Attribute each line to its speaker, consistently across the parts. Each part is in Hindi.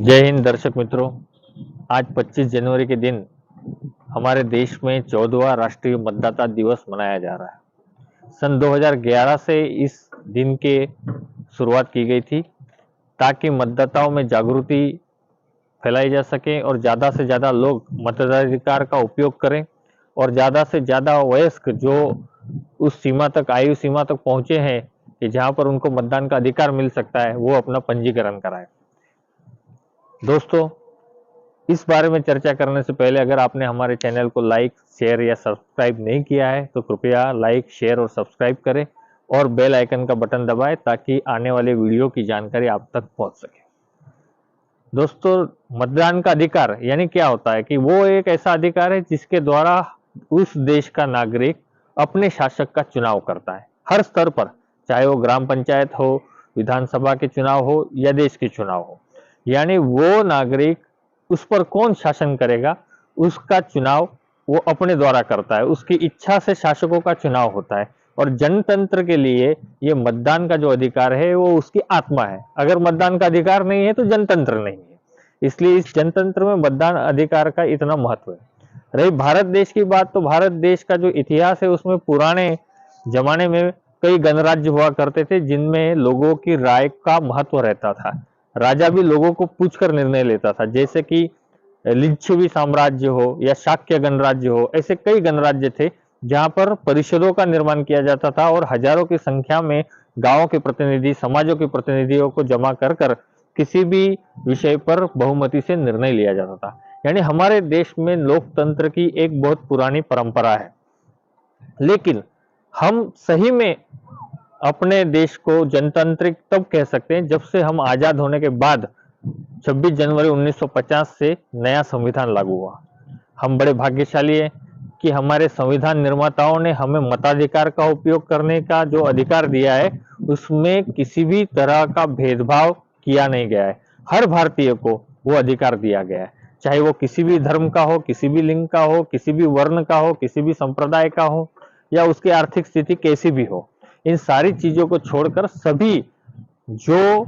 Speaker 1: जय हिंद दर्शक मित्रों। आज 25 जनवरी के दिन हमारे देश में 14वां राष्ट्रीय मतदाता दिवस मनाया जा रहा है। सन 2011 से इस दिन के शुरुआत की गई थी ताकि मतदाताओं में जागृति फैलाई जा सके और ज़्यादा से ज़्यादा लोग मताधिकार का उपयोग करें और ज़्यादा से ज़्यादा वयस्क जो उस सीमा तक आयु सीमा तक पहुंचे हैं कि जहां पर उनको मतदान का अधिकार मिल सकता है वो अपना पंजीकरण कराएं। दोस्तों, इस बारे में चर्चा करने से पहले अगर आपने हमारे चैनल को लाइक, शेयर या सब्सक्राइब नहीं किया है तो कृपया लाइक, शेयर और सब्सक्राइब करें और बेल आइकन का बटन दबाएं ताकि आने वाले वीडियो की जानकारी आप तक पहुंच सके। दोस्तों, मतदान का अधिकार यानी क्या होता है कि वो एक ऐसा अधिकार है जिसके द्वारा उस देश का नागरिक अपने शासक का चुनाव करता है हर स्तर पर, चाहे वो ग्राम पंचायत हो, विधानसभा के चुनाव हो या देश के चुनाव हो। यानी वो नागरिक उस पर कौन शासन करेगा उसका चुनाव वो अपने द्वारा करता है, उसकी इच्छा से शासकों का चुनाव होता है। और जनतंत्र के लिए ये मतदान का जो अधिकार है वो उसकी आत्मा है। अगर मतदान का अधिकार नहीं है तो जनतंत्र नहीं है। इसलिए इस जनतंत्र में मतदान अधिकार का इतना महत्व है। रही भारत देश की बात, तो भारत देश का जो इतिहास है उसमें पुराने जमाने में कई गणराज्य हुआ करते थे जिनमें लोगों की राय का महत्व रहता था। राजा भी लोगों को पूछकर निर्णय लेता था, जैसे कि लिच्छवी साम्राज्य हो या शाक्य गणराज्य हो। ऐसे कई गणराज्य थे जहां पर परिषदों का निर्माण किया जाता था और हजारों की संख्या में गांवों के प्रतिनिधि, समाजों के प्रतिनिधियों को जमा कर कर किसी भी विषय पर बहुमति से निर्णय लिया जाता था। यानी हमारे देश में लोकतंत्र की एक बहुत पुरानी परंपरा है। लेकिन हम सही में अपने देश को जनतांत्रिक तब कह सकते हैं जब से हम आजाद होने के बाद 26 जनवरी 1950 से नया संविधान लागू हुआ। हम बड़े भाग्यशाली हैं कि हमारे संविधान निर्माताओं ने हमें मताधिकार का उपयोग करने का जो अधिकार दिया है उसमें किसी भी तरह का भेदभाव किया नहीं गया है। हर भारतीय को वो अधिकार दिया गया है, चाहे वो किसी भी धर्म का हो, किसी भी लिंग का हो, किसी भी वर्ण का हो, किसी भी संप्रदाय का हो या उसकी आर्थिक स्थिति कैसी भी हो। इन सारी चीजों को छोड़कर सभी जो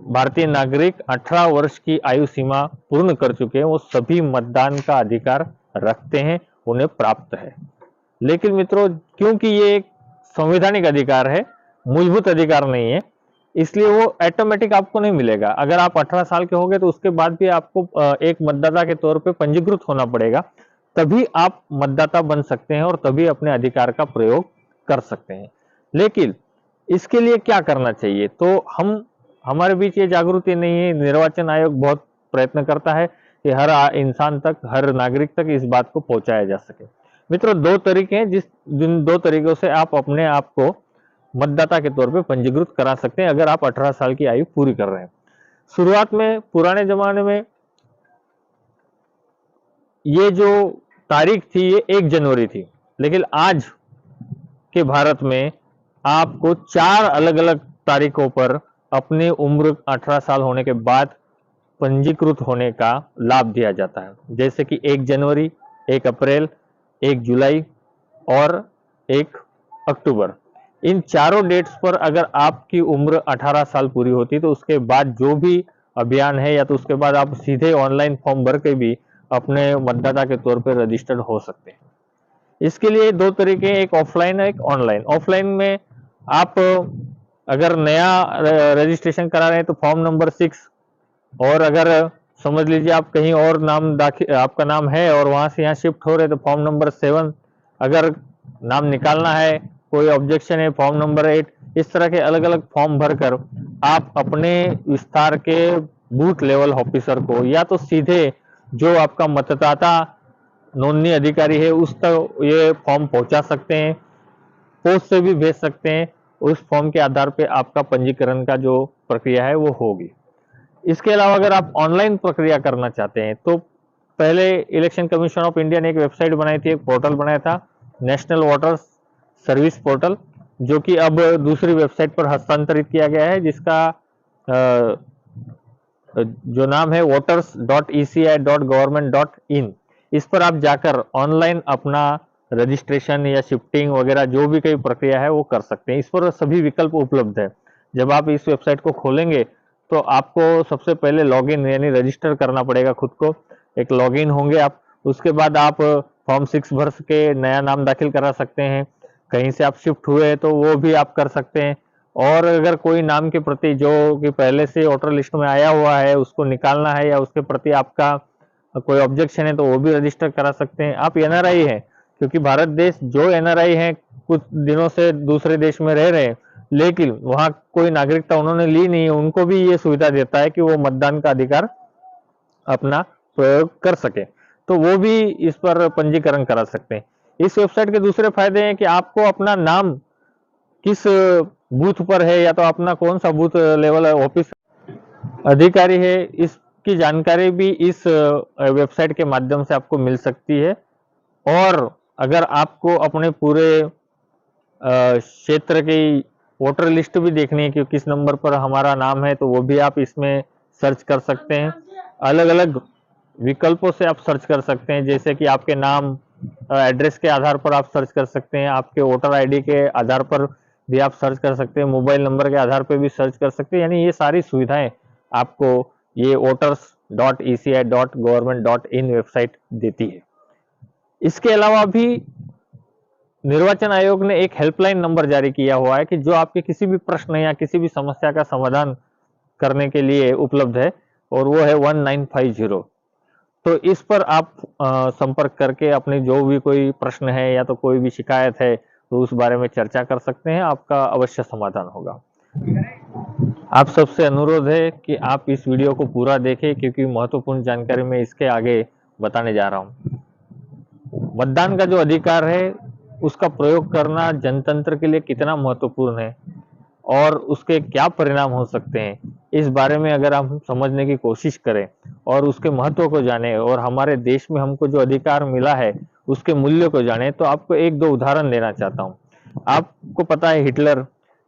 Speaker 1: भारतीय नागरिक 18 वर्ष की आयु सीमा पूर्ण कर चुके हैं वो सभी मतदान का अधिकार रखते हैं, उन्हें प्राप्त है। लेकिन मित्रों, क्योंकि ये एक संवैधानिक अधिकार है, मूलभूत अधिकार नहीं है, इसलिए वो ऑटोमेटिक आपको नहीं मिलेगा। अगर आप 18 साल के हो गए तो उसके बाद भी आपको एक मतदाता के तौर पे पंजीकृत होना पड़ेगा, तभी आप मतदाता बन सकते हैं और तभी अपने अधिकार का प्रयोग कर सकते हैं। लेकिन इसके लिए क्या करना चाहिए, तो हमारे बीच ये जागृति नहीं है। निर्वाचन आयोग बहुत प्रयत्न करता है कि हर इंसान तक, हर नागरिक तक इस बात को पहुंचाया जा सके। मित्रों, दो तरीके हैं जिन दो तरीकों से आप अपने आप को मतदाता के तौर पे पंजीकृत करा सकते हैं अगर आप 18 साल की आयु पूरी कर रहे हैं। शुरुआत में पुराने जमाने में ये जो तारीख थी ये 1 जनवरी थी, लेकिन आज के भारत में आपको 4 अलग अलग तारीखों पर अपनी उम्र 18 साल होने के बाद पंजीकृत होने का लाभ दिया जाता है। जैसे कि 1 जनवरी, 1 अप्रैल, 1 जुलाई और 1 अक्टूबर। इन चारों डेट्स पर अगर आपकी उम्र 18 साल पूरी होती तो उसके बाद जो भी अभियान है या तो उसके बाद आप सीधे ऑनलाइन फॉर्म भर के भी अपने मतदाता के तौर पर रजिस्टर्ड हो सकते हैं। इसके लिए दो तरीके, एक ऑफलाइन है एक ऑनलाइन। ऑफलाइन में आप अगर नया रजिस्ट्रेशन करा रहे हैं तो फॉर्म नंबर 6, और अगर समझ लीजिए आप कहीं और नाम दाखिल, आपका नाम है और वहां से यहाँ शिफ्ट हो रहे तो फॉर्म नंबर 7, अगर नाम निकालना है, कोई ऑब्जेक्शन है, फॉर्म नंबर 8। इस तरह के अलग अलग फॉर्म भरकर आप अपने विस्तार के बूथ लेवल ऑफिसर को या तो सीधे जो आपका मतदाता नोंदणी अधिकारी है उस तक ये फॉर्म पहुंचा सकते हैं, पोस्ट से भी भेज सकते हैं। उस फॉर्म के आधार पे आपका पंजीकरण का जो प्रक्रिया है वो होगी। इसके अलावा अगर आप ऑनलाइन प्रक्रिया करना चाहते हैं तो पहले इलेक्शन कमीशन ऑफ इंडिया ने एक वेबसाइट बनाई थी, एक पोर्टल बनाया था, नेशनल वोटर सर्विस पोर्टल, जो कि अब दूसरी वेबसाइट पर हस्तांतरित किया गया है, जिसका जो नाम है voters.eci.government.in। इस पर आप जाकर ऑनलाइन अपना रजिस्ट्रेशन या शिफ्टिंग वगैरह जो भी कोई प्रक्रिया है वो कर सकते हैं। इस पर सभी विकल्प उपलब्ध है। जब आप इस वेबसाइट को खोलेंगे तो आपको सबसे पहले लॉगिन यानी रजिस्टर करना पड़ेगा खुद को। एक लॉगिन होंगे आप, उसके बाद आप फॉर्म 6 भर के नया नाम दाखिल करा सकते हैं। कहीं से आप शिफ्ट हुए हैं तो वो भी आप कर सकते हैं। और अगर कोई नाम के प्रति जो कि पहले से वोटर लिस्ट में आया हुआ है उसको निकालना है या उसके प्रति आपका कोई ऑब्जेक्शन है तो वो भी रजिस्टर करा सकते हैं। आप एनआरआई हैं, क्योंकि भारत देश जो एनआरआई हैं कुछ दिनों से दूसरे देश में रह रहे हैं लेकिन वहां कोई नागरिकता उन्होंने ली नहीं है, उनको भी ये सुविधा देता है कि वो मतदान का अधिकार अपना प्रयोग कर सके, तो वो भी इस पर पंजीकरण करा सकते हैं। इस वेबसाइट के दूसरे फायदे हैं कि आपको अपना नाम किस बूथ पर है या तो अपना कौन सा बूथ लेवल ऑफिस अधिकारी है, इसकी जानकारी भी इस वेबसाइट के माध्यम से आपको मिल सकती है। और अगर आपको अपने पूरे क्षेत्र की वोटर लिस्ट भी देखनी है कि किस नंबर पर हमारा नाम है, तो वो भी आप इसमें सर्च कर सकते हैं। अलग अलग विकल्पों से आप सर्च कर सकते हैं, जैसे कि आपके नाम एड्रेस के आधार पर आप सर्च कर सकते हैं, आपके वोटर आईडी के आधार पर भी आप सर्च कर सकते हैं, मोबाइल नंबर के आधार पर भी सर्च कर सकते हैं। यानी ये सारी सुविधाएं आपको ये voters.eci.government.in वेबसाइट देती है। इसके अलावा भी निर्वाचन आयोग ने एक हेल्पलाइन नंबर जारी किया हुआ है कि जो आपके किसी भी प्रश्न या किसी भी समस्या का समाधान करने के लिए उपलब्ध है, और वो है 1950। तो इस पर आप संपर्क करके अपने जो भी कोई प्रश्न है या तो कोई भी शिकायत है तो उस बारे में चर्चा कर सकते हैं, आपका अवश्य समाधान होगा। आप सबसे अनुरोध है कि आप इस वीडियो को पूरा देखें, क्योंकि महत्वपूर्ण जानकारी मैं इसके आगे बताने जा रहा हूँ। मतदान का जो अधिकार है उसका प्रयोग करना जनतंत्र के लिए कितना महत्वपूर्ण है और उसके क्या परिणाम हो सकते हैं, इस बारे में अगर हम समझने की कोशिश करें और उसके महत्व को जाने और हमारे देश में हमको जो अधिकार मिला है उसके मूल्य को जाने, तो आपको एक दो उदाहरण देना चाहता हूँ। आपको पता है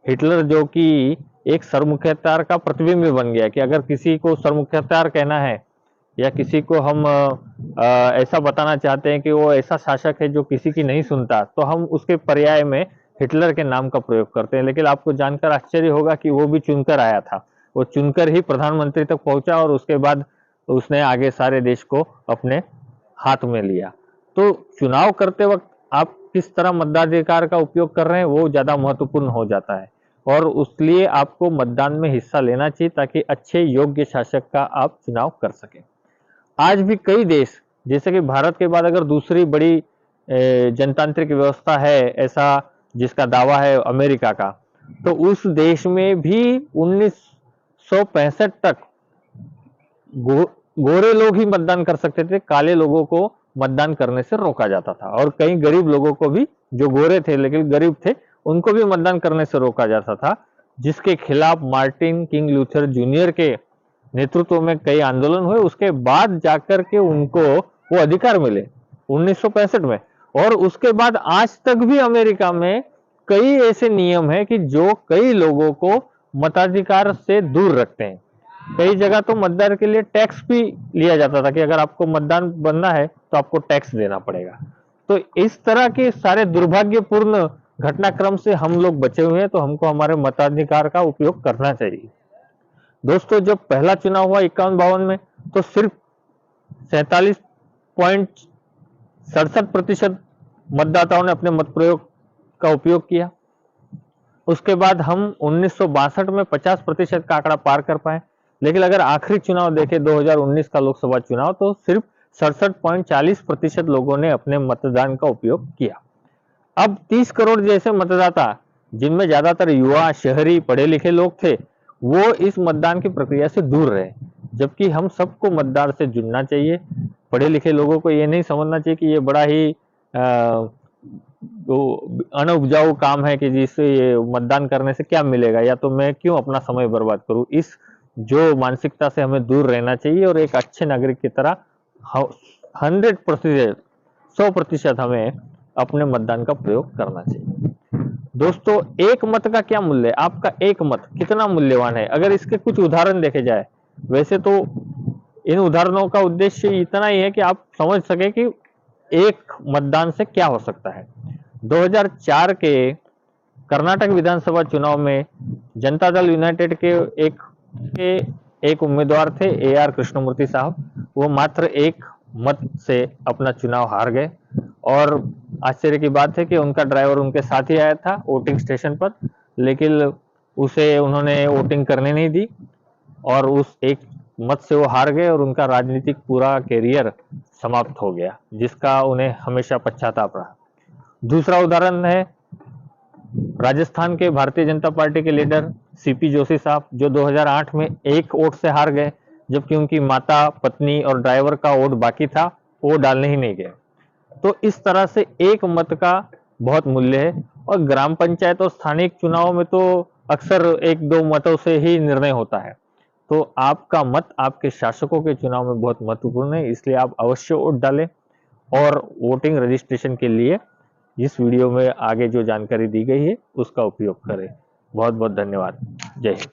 Speaker 1: हिटलर जो कि एक सरमुखत्यार का प्रतिबिंब बन गया कि अगर किसी को सरमुखत्यार कहना है या किसी को हम ऐसा बताना चाहते हैं कि वो ऐसा शासक है जो किसी की नहीं सुनता, तो हम उसके पर्याय में हिटलर के नाम का प्रयोग करते हैं। लेकिन आपको जानकर आश्चर्य होगा कि वो भी चुनकर आया था, वो चुनकर ही प्रधानमंत्री तक पहुंचा और उसके बाद उसने आगे सारे देश को अपने हाथ में लिया। तो चुनाव करते वक्त आप किस तरह मताधिकार का उपयोग कर रहे हैं वो ज्यादा महत्वपूर्ण हो जाता है, और उसलिए आपको मतदान में हिस्सा लेना चाहिए ताकि अच्छे योग्य शासक का आप चुनाव कर सकें। आज भी कई देश, जैसे कि भारत के बाद अगर दूसरी बड़ी जनतांत्रिक व्यवस्था है ऐसा जिसका दावा है अमेरिका का, तो उस देश में भी 1965 तक गोरे लोग ही मतदान कर सकते थे, काले लोगों को मतदान करने से रोका जाता था। और कई गरीब लोगों को भी, जो गोरे थे लेकिन गरीब थे, उनको भी मतदान करने से रोका जाता था, जिसके खिलाफ मार्टिन किंग लूथर जूनियर के नेतृत्व में कई आंदोलन हुए। उसके बाद जाकर के उनको वो अधिकार मिले 1965 में। और उसके बाद आज तक भी अमेरिका में कई ऐसे नियम है कि जो कई लोगों को मताधिकार से दूर रखते हैं। कई जगह तो मतदान के लिए टैक्स भी लिया जाता था कि अगर आपको मतदान बनना है तो आपको टैक्स देना पड़ेगा। तो इस तरह के सारे दुर्भाग्यपूर्ण घटनाक्रम से हम लोग बचे हुए हैं, तो हमको हमारे मताधिकार का उपयोग करना चाहिए। दोस्तों, जब पहला चुनाव हुआ 51-52 में, तो सिर्फ 47.67% मतदाताओं ने अपने मत प्रयोग का उपयोग किया। उसके बाद हम 1962 में 50% का आंकड़ा पार कर पाए। लेकिन अगर आखिरी चुनाव देखें 2019 का लोकसभा चुनाव, तो सिर्फ 67.40% लोगों ने अपने मतदान का उपयोग किया। अब 30 करोड़ जैसे मतदाता, जिनमें ज्यादातर युवा, शहरी, पढ़े लिखे लोग थे, वो इस मतदान की प्रक्रिया से दूर रहे। जबकि हम सबको मतदान से जुड़ना चाहिए। पढ़े लिखे लोगों को ये नहीं समझना चाहिए कि ये बड़ा ही अनउपजाऊ काम है कि जिससे ये मतदान करने से क्या मिलेगा, या तो मैं क्यों अपना समय बर्बाद करूं। इस जो मानसिकता से हमें दूर रहना चाहिए और एक अच्छे नागरिक की तरह 100% हमें अपने मतदान का प्रयोग करना चाहिए। दोस्तों, एक मत का क्या मूल्य है? आपका एक मत कितना मूल्यवान है? अगर इसके कुछ उदाहरण देखे जाए, वैसे तो इन उदाहरणों का उद्देश्य इतना ही है कि आप समझ सके कि एक मतदान से क्या हो सकता है। 2004 के कर्नाटक विधानसभा चुनाव में जनता दल यूनाइटेड के एक के एक उम्मीदवार थे AR कृष्णमूर्ति साहब, वो मात्र एक मत से अपना चुनाव हार गए और आश्चर्य की बात है कि उनका ड्राइवर उनके साथ ही आया था वोटिंग स्टेशन पर, लेकिन उसे उन्होंने वोटिंग करने नहीं दी और उस एक मत से वो हार गए और उनका राजनीतिक पूरा कैरियर समाप्त हो गया, जिसका उन्हें हमेशा पश्चाताप रहा। दूसरा उदाहरण है राजस्थान के भारतीय जनता पार्टी के लीडर CP जोशी साहब, जो 2008 में एक वोट से हार गए, जबकि उनकी माता, पत्नी और ड्राइवर का वोट बाकी था, वो डालने ही नहीं गए। तो इस तरह से एक मत का बहुत मूल्य है और ग्राम पंचायत और स्थानिक चुनाव में तो अक्सर एक दो मतों से ही निर्णय होता है। तो आपका मत आपके शासकों के चुनाव में बहुत महत्वपूर्ण है, इसलिए आप अवश्य वोट डालें और वोटिंग रजिस्ट्रेशन के लिए इस वीडियो में आगे जो जानकारी दी गई है उसका उपयोग करें। बहुत बहुत धन्यवाद। जय हिंद।